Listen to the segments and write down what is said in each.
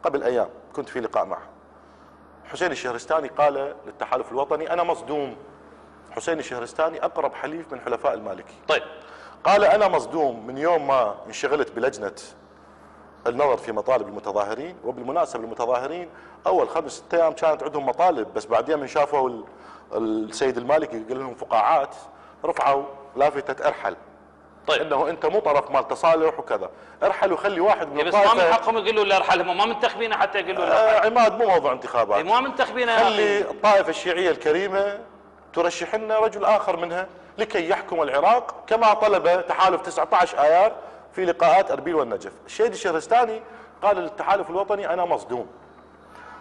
قبل أيام كنت في لقاء معه. حسين الشهرستاني قال للتحالف الوطني أنا مصدوم. حسين الشهرستاني أقرب حليف من حلفاء المالكي. طيب. قال أنا مصدوم من يوم ما انشغلت بلجنة النظر في مطالب المتظاهرين، وبالمناسبة المتظاهرين أول 5-6 أيام كانت عندهم مطالب، بس بعدين من شافوا السيد المالكي قال لهم فقاعات رفعوا لافتة ارحل. طيب. انه انت مو طرف مال تصالح وكذا، ارحل وخلي واحد من الطائفه. بس ما من حقهم يقولوا له ارحل، هم ما منتخبينه حتى يقولوا له عماد مو موضوع انتخابات. ما منتخبينه. خلي الطائفه الشيعيه الكريمه ترشح لنا رجل اخر منها لكي يحكم العراق كما طلب تحالف 19 ايار في لقاءات اربيل والنجف. السيد الشهرستاني قال للتحالف الوطني انا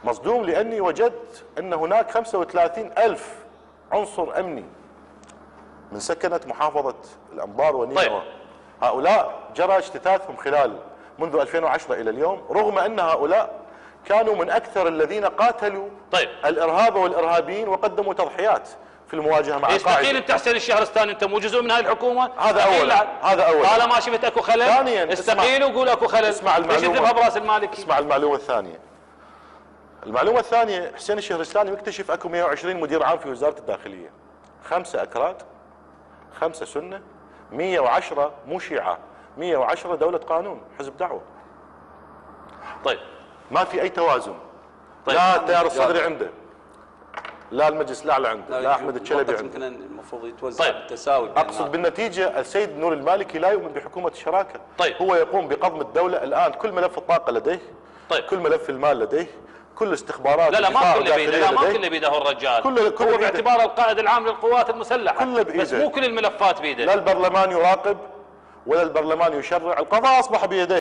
مصدوم لاني وجدت ان هناك 35,000 عنصر امني من سكنة محافظة الأنبار ونينوى. طيب. هؤلاء جرى اجتثاثهم خلال منذ 2010 إلى اليوم، رغم أن هؤلاء كانوا من أكثر الذين قاتلوا طيب. الإرهاب والإرهابيين وقدموا تضحيات في المواجهة مع القاعدة. يستقيل أنت حسين الشهرستاني، أنت مو جزء من هذه الحكومة؟ هذا أولا. طالما شفت أكو خلل ثانيا استقيل وقول أكو خلل. اسمع المعلومة براس المالكي. اسمع المعلومة الثانية. المعلومة الثانية حسين الشهرستاني مكتشف أكو 120 مدير عام في وزارة الداخلية، 5 أكراد 5 سنة، 110 مو شيعة، 110 دولة قانون حزب دعوة. طيب. ما في أي توازن. طيب. لا التيار الصدري عنده، لا المجلس الأعلى عنده، لا أحمد الشلبي عنده. يمكن المفروض يتوزع طيب. بالتساوي. أقصد بالنتيجة السيد نور المالكي لا يؤمن بحكومة الشراكة. طيب. هو يقوم بقضم الدولة الآن، كل ملف الطاقة لديه. طيب. كل ملف المال لديه، كل استخبارات لا ما كله بيده، لا ما كله بيده هو الرجال. هو باعتباره القائد العام للقوات المسلحة. كله بإيده. بس مو كل الملفات بيده. لا البرلمان يراقب ولا البرلمان يشرع، القضاء أصبح بيديه.